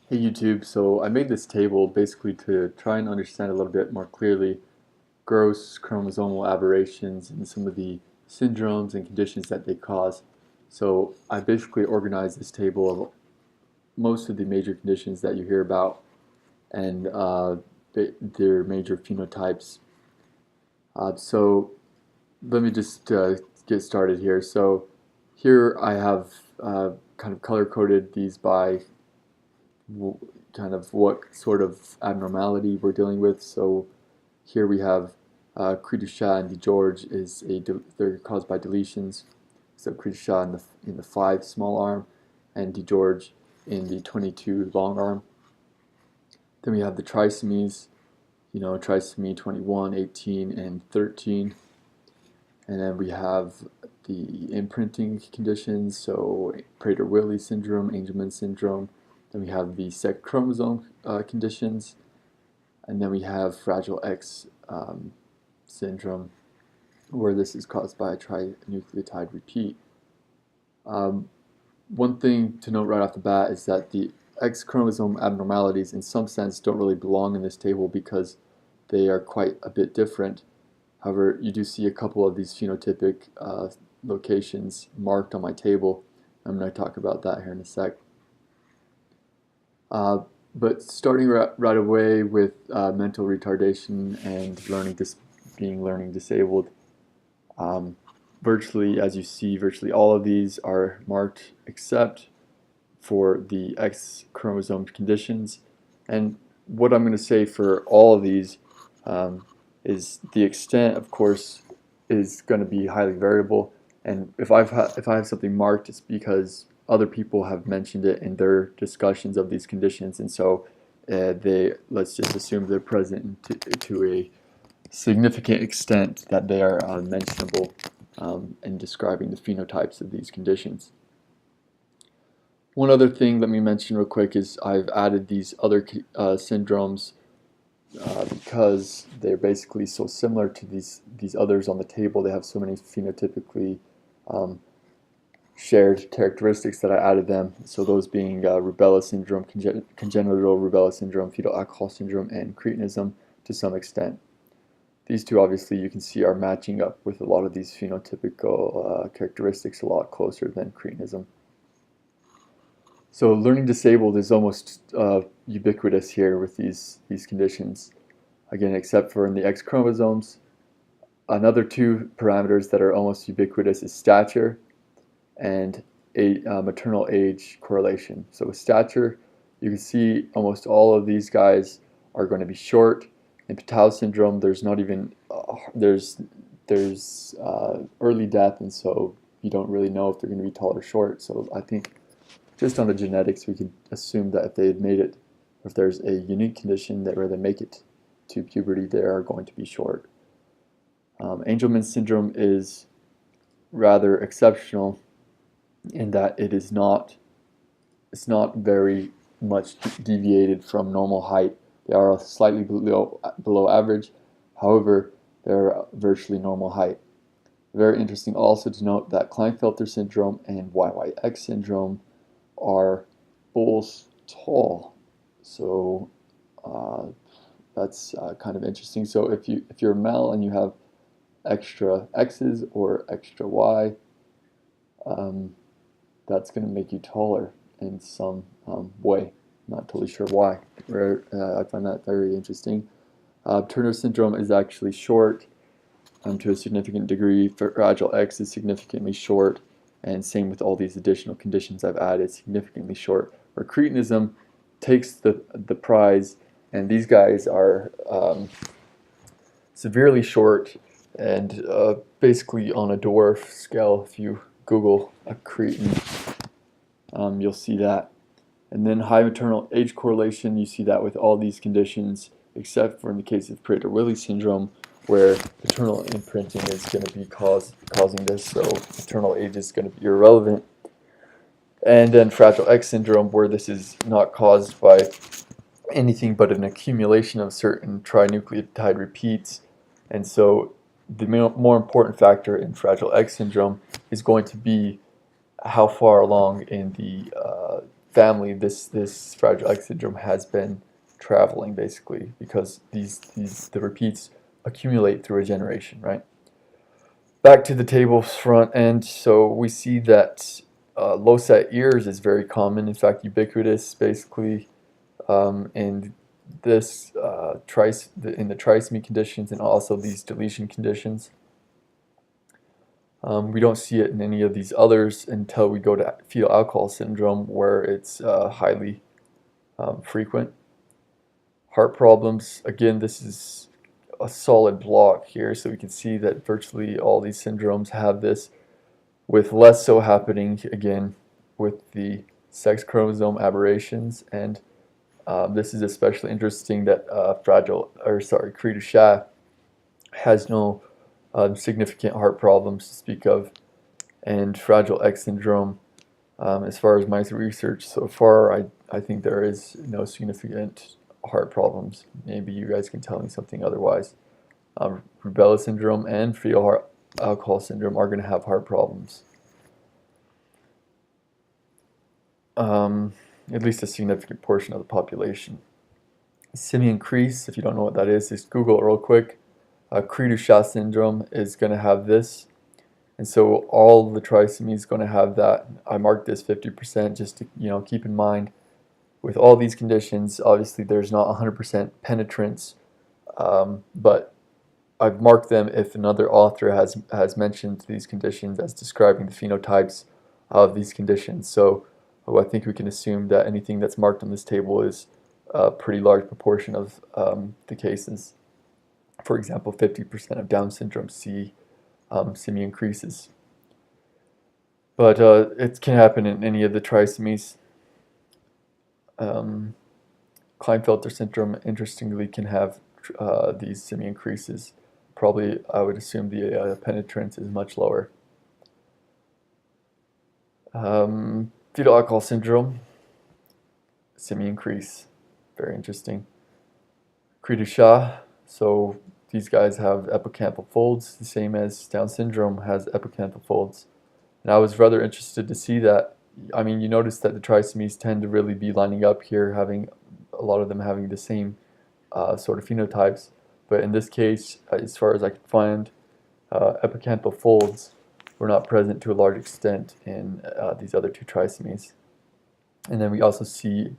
Hey YouTube, so I made this table basically to try and understand a little bit more clearly gross chromosomal aberrations and some of the syndromes and conditions that they cause. So I basically organized this table of most of the major conditions that you hear about and their major phenotypes. So let me just get started here. So here I have kind of color coded these by kind of what sort of abnormality we're dealing with. So here we have Cretusha and DeGeorge they're caused by deletions. So Cretusha in the 5 small arm and DeGeorge in the 22 long arm. Then we have the trisomies, trisomy 21, 18, and 13. And then we have the imprinting conditions, so Prader-Willi syndrome, Angelman syndrome. Then we have the sex chromosome conditions, and then we have Fragile X syndrome, where this is caused by a trinucleotide repeat. One thing to note right off the bat is that the X chromosome abnormalities, in some sense, don't really belong in this table because they are quite a bit different. However, you do see a couple of these phenotypic locations marked on my table. I'm going to talk about that here in a sec. But starting right away with mental retardation and being learning disabled, virtually, as you see, virtually all of these are marked except for the X chromosome conditions. And what I'm going to say for all of these is the extent, of course, is going to be highly variable. And if I have something marked, it's because other people have mentioned it in their discussions of these conditions, and so let's just assume they're present to a significant extent that they are mentionable in describing the phenotypes of these conditions. One other thing let me mention real quick is I've added these other syndromes because they're basically so similar to these others on the table. They have so many phenotypically shared characteristics that I added them. So those being rubella syndrome, congenital rubella syndrome, fetal alcohol syndrome, and cretinism to some extent. These two, obviously, you can see are matching up with a lot of these phenotypical characteristics a lot closer than cretinism. So learning disabled is almost ubiquitous here with these conditions. Again, except for in the X chromosomes. Another two parameters that are almost ubiquitous is stature and maternal age correlation. So with stature, you can see almost all of these guys are going to be short. In Patau syndrome, there's not even there's early death, and so you don't really know if they're going to be tall or short. So I think just on the genetics, we could assume that if they had made it, if there's a unique condition that where they make it to puberty, they are going to be short. Angelman syndrome is rather exceptional in that it's not very much deviated from normal height. They are slightly below average. However, they're virtually normal height. Very interesting also to note that Klinefelter syndrome and YYX syndrome are both tall. So that's kind of interesting. So if you're a male and you have extra X's or extra Y, that's going to make you taller in some way. Not totally sure why. I find that very interesting. Turner syndrome is actually short to a significant degree. Fragile X is significantly short, and same with all these additional conditions I've added, significantly short. Where cretinism takes the prize, and these guys are severely short and basically on a dwarf scale. If you Google a cretin, you'll see that. And then high maternal age correlation, you see that with all these conditions, except for in the case of Prader-Willi syndrome, where paternal imprinting is going to be causing this, so maternal age is going to be irrelevant. And then Fragile X syndrome, where this is not caused by anything but an accumulation of certain trinucleotide repeats. And so the more important factor in Fragile X syndrome is going to be how far along in the family this Fragile X syndrome has been traveling, basically, because the repeats accumulate through a generation, right? Back to the table's front end, so we see that low set ears is very common, in fact ubiquitous, basically, in this in the trisomy conditions and also these deletion conditions. We don't see it in any of these others until we go to fetal alcohol syndrome, where it's highly frequent. Heart problems, again, this is a solid block here, so we can see that virtually all these syndromes have this, with less so happening, again, with the sex chromosome aberrations. And this is especially interesting that Cri du Chat has no significant heart problems to speak of, and Fragile X syndrome, as far as my research so far, I think there is no significant heart problems. Maybe you guys can tell me something otherwise. Rubella syndrome and fetal alcohol syndrome are going to have heart problems. At least a significant portion of the population. Simian crease, if you don't know what that is, just Google it real quick. Cri du Chat syndrome is going to have this, and so all the trisomy is going to have that. I marked this 50% just to keep in mind. With all these conditions, obviously there's not 100% penetrance, but I've marked them if another author has mentioned these conditions as describing the phenotypes of these conditions. So I think we can assume that anything that's marked on this table is a pretty large proportion of the cases. For example, 50% of Down syndrome see simian creases. But it can happen in any of the trisomies. Klinefelter syndrome, interestingly, can have these simian creases. Probably, I would assume the penetrance is much lower. Fetal alcohol syndrome, simian crease, very interesting. Cri du Chat, so these guys have epicanthal folds, the same as Down syndrome has epicanthal folds. And I was rather interested to see that. I mean, you notice that the trisomies tend to really be lining up here, having a lot of them having the same sort of phenotypes. But in this case, as far as I could find, epicanthal folds were not present to a large extent in these other two trisomies. And then we also see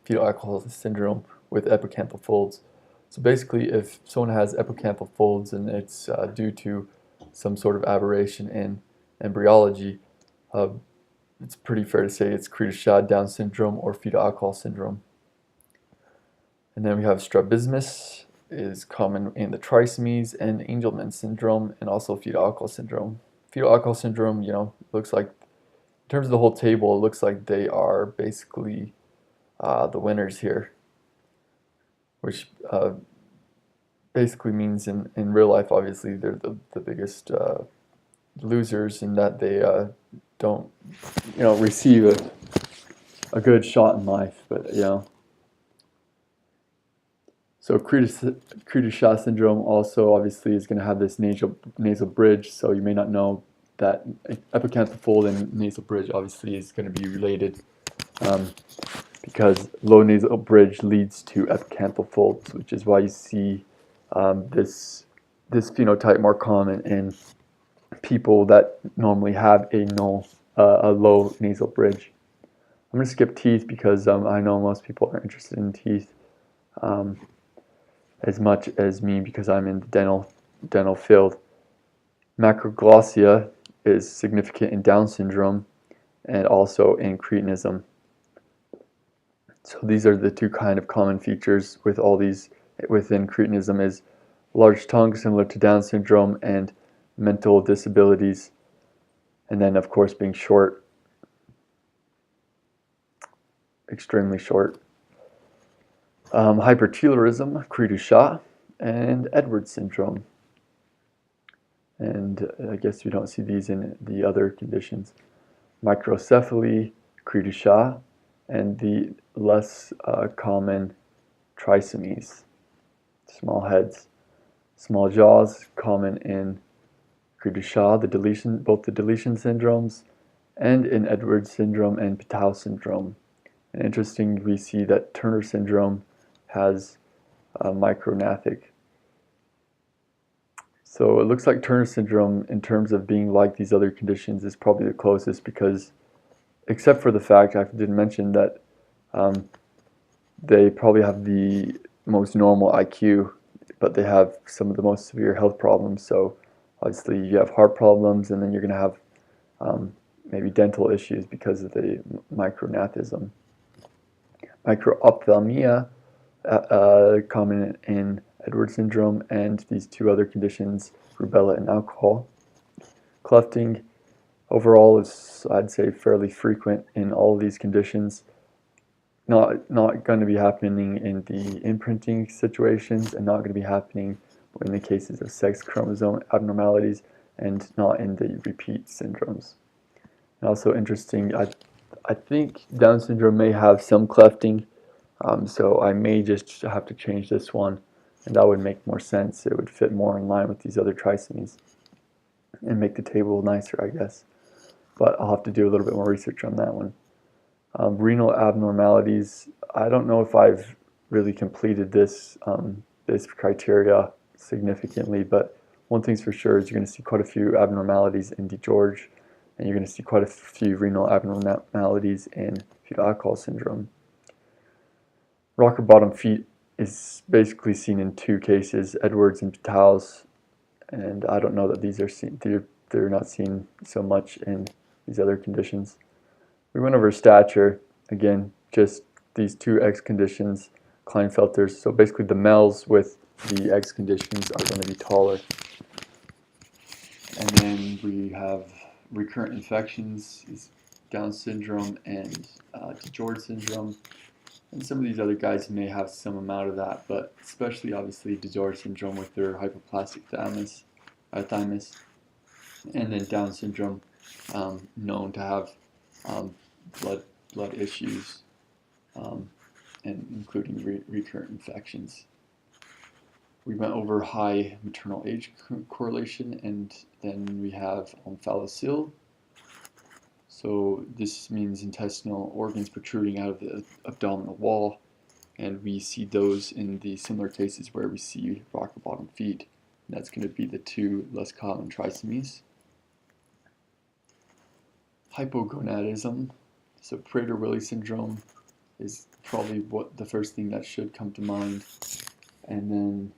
fetal alcohol syndrome with epicanthal folds. So basically, if someone has epicanthal folds and it's due to some sort of aberration in embryology, it's pretty fair to say it's Cri du Chat, Down syndrome, or fetal alcohol syndrome. And then we have strabismus, is common in the trisomies, and Angelman syndrome, and also fetal alcohol syndrome. Fetal alcohol syndrome, looks like, in terms of the whole table, it looks like they are basically the winners here, which basically means in real life, obviously, they're the biggest losers in that they don't, receive a good shot in life, but So Cri du Chat syndrome also obviously is going to have this nasal bridge, so you may not know that epicanthal fold and nasal bridge obviously is going to be related, because low nasal bridge leads to epicanthal folds, which is why you see this phenotype more common in people that normally have a low nasal bridge. I'm going to skip teeth because I know most people are interested in teeth as much as me, because I'm in the dental field. Macroglossia is significant in Down syndrome and also in cretinism. So these are the two kind of common features with all these within cretinism: is large tongue similar to Down syndrome, and mental disabilities, and then of course being short, extremely short. Hypertelorism, Cri du Chat, and Edwards syndrome. And I guess we don't see these in the other conditions. Microcephaly, Cri du Chat, and the less common trisomies, small heads. Small jaws, common in Cri du Chat, both the deletion syndromes, and in Edwards syndrome and Patau syndrome. And interesting, we see that Turner syndrome has micrognathic. So it looks like Turner syndrome, in terms of being like these other conditions, is probably the closest, because except for the fact I didn't mention that they probably have the most normal IQ, but they have some of the most severe health problems. So obviously you have heart problems, and then you're going to have maybe dental issues because of the micrognathism. Microphthalmia, common in Edwards syndrome, and these two other conditions, rubella and alcohol. Clefting overall is, I'd say, fairly frequent in all of these conditions. Not going to be happening in the imprinting situations, and not going to be happening in the cases of sex chromosome abnormalities, and not in the repeat syndromes. And also interesting, I think Down syndrome may have some clefting, so I may just have to change this one, and that would make more sense. It would fit more in line with these other trisomies and make the table nicer, I guess. But I'll have to do a little bit more research on that one. Renal abnormalities, I don't know if I've really completed this criteria significantly, but one thing's for sure is you're going to see quite a few abnormalities in DiGeorge, and you're going to see quite a few renal abnormalities in fetal alcohol syndrome. Rocker bottom feet is basically seen in two cases, Edwards and Patau's, and I don't know that these are seen, they're not seen so much in these other conditions. We went over stature, again, just these two X conditions, Klinefelters. So basically the males with the X conditions are going to be taller. And then we have recurrent infections, is Down syndrome and DiGeorge syndrome. And some of these other guys may have some amount of that, but especially obviously DiGeorge syndrome with their hypoplastic thymus. And then Down syndrome, known to have blood issues, and including recurrent infections. We went over high maternal age correlation, and then we have phallocyl. So this means intestinal organs protruding out of the abdominal wall, and we see those in the similar cases where we see rocker bottom feet. And that's going to be the two less common trisomies. Hypogonadism, so Prader-Willi syndrome is probably what the first thing that should come to mind, and then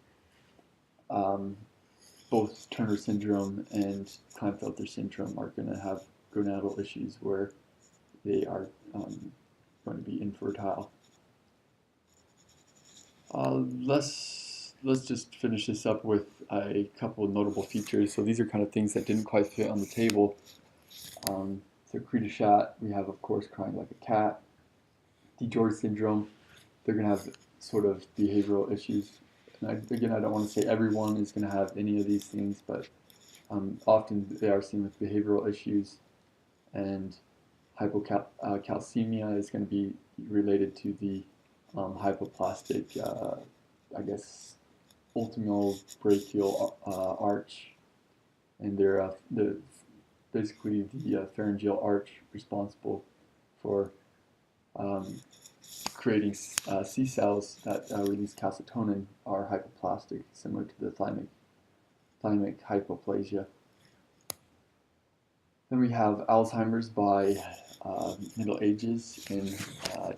both Turner syndrome and Klinefelter syndrome are going to have gonadal issues where they are going to be infertile. Let's just finish this up with a couple of notable features. So these are kind of things that didn't quite fit on the table. So Creta Chat, we have, of course, crying like a cat. DiGeorge syndrome, they're going to have sort of behavioral issues. And again, I don't want to say everyone is going to have any of these things, but often they are seen with behavioral issues. And hypocalcemia is going to be related to the hypoplastic, I guess, ultimate brachial arch, and they're basically the pharyngeal arch responsible for creating C cells that release calcitonin are hypoplastic, similar to the thymic hypoplasia. Then we have Alzheimer's by middle ages in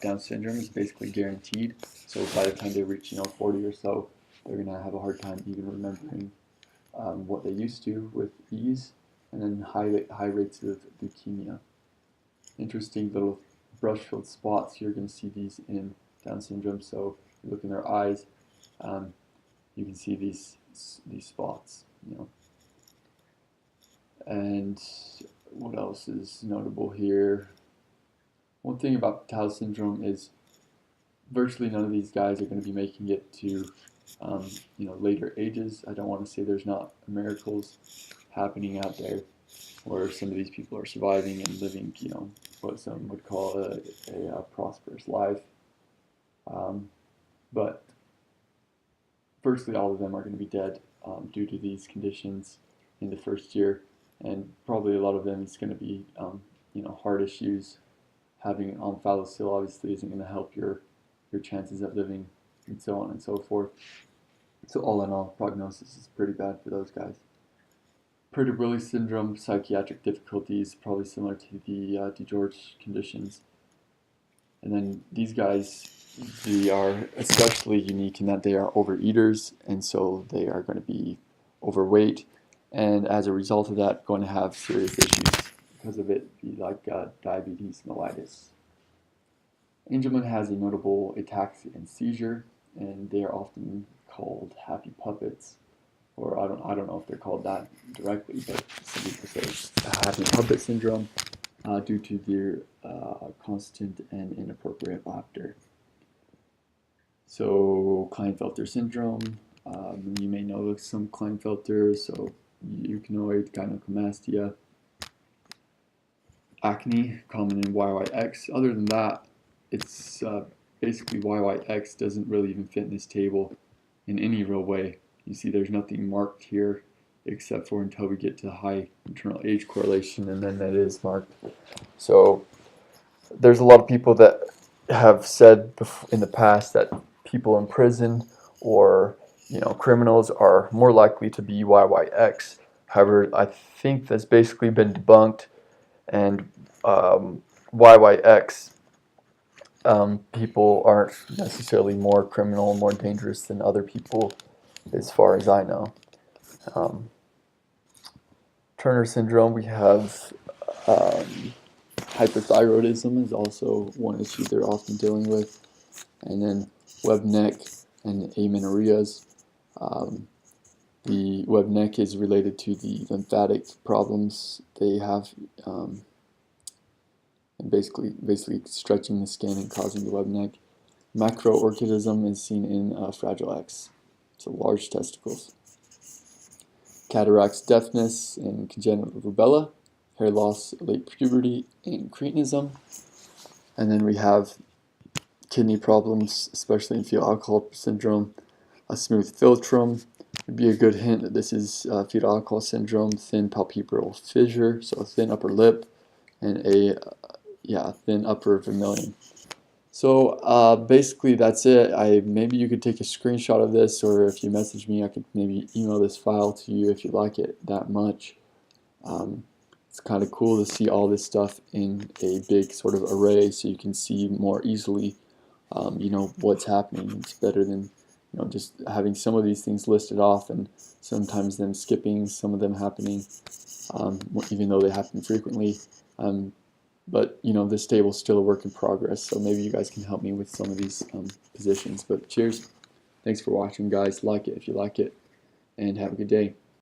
Down syndrome is basically guaranteed. So by the time they reach 40 or so, they're going to have a hard time even remembering what they used to with ease. And then high rates of leukemia. Interesting little brush-filled spots. You're going to see these in Down syndrome. So you look in their eyes, you can see these spots. And what else is notable here? One thing about Tau syndrome is virtually none of these guys are going to be making it to later ages. I don't want to say there's not miracles happening out there where some of these people are surviving and living, what some would call a prosperous life. But virtually all of them are going to be dead due to these conditions in the first year, and probably a lot of them is going to be, heart issues, having an omphalocele obviously isn't going to help your chances of living, and so on and so forth. So all in all, prognosis is pretty bad for those guys. Prader-Willi syndrome, psychiatric difficulties, probably similar to the DiGeorge conditions. And then these guys, they are especially unique in that they are overeaters, and so they are going to be overweight, and as a result of that, going to have serious issues because of it, be like diabetes mellitus. Angelman has a notable ataxia and seizure, and they are often called happy puppets, or I don't know if they're called that directly, but some people say happy puppet syndrome due to their constant and inappropriate laughter. So Klinefelter syndrome, you may know some Klinefelter, so euchenoid gynecomastia, acne, common in YYX. Other than that, it's basically YYX doesn't really even fit in this table in any real way. You see there's nothing marked here except for until we get to high internal age correlation, and then that is marked. So there's a lot of people that have said in the past that people in prison or criminals are more likely to be YYX. However, I think that's basically been debunked, and YYX people aren't necessarily more criminal, more dangerous than other people, as far as I know. Turner syndrome, we have hyperthyroidism is also one issue they're often dealing with, and then web neck and amenorrheas. The web neck is related to the lymphatic problems they have, and basically stretching the skin and causing the web neck. Macroorchidism is seen in Fragile X, so large testicles. Cataracts, deafness, and congenital rubella, hair loss, late puberty, and cretinism. And then we have kidney problems, especially in fetal alcohol syndrome. A smooth philtrum would be a good hint that this is fetal alcohol syndrome. Thin palpebral fissure, so a thin upper lip, and a thin upper vermilion. So basically that's it. Maybe you could take a screenshot of this, or if you message me, I could maybe email this file to you if you like it that much. It's kind of cool to see all this stuff in a big sort of array, so you can see more easily, what's happening. It's better than just having some of these things listed off and sometimes then skipping some of them happening, even though they happen frequently. But this table is still a work in progress, so maybe you guys can help me with some of these positions. But cheers. Thanks for watching, guys. Like it if you like it, and have a good day.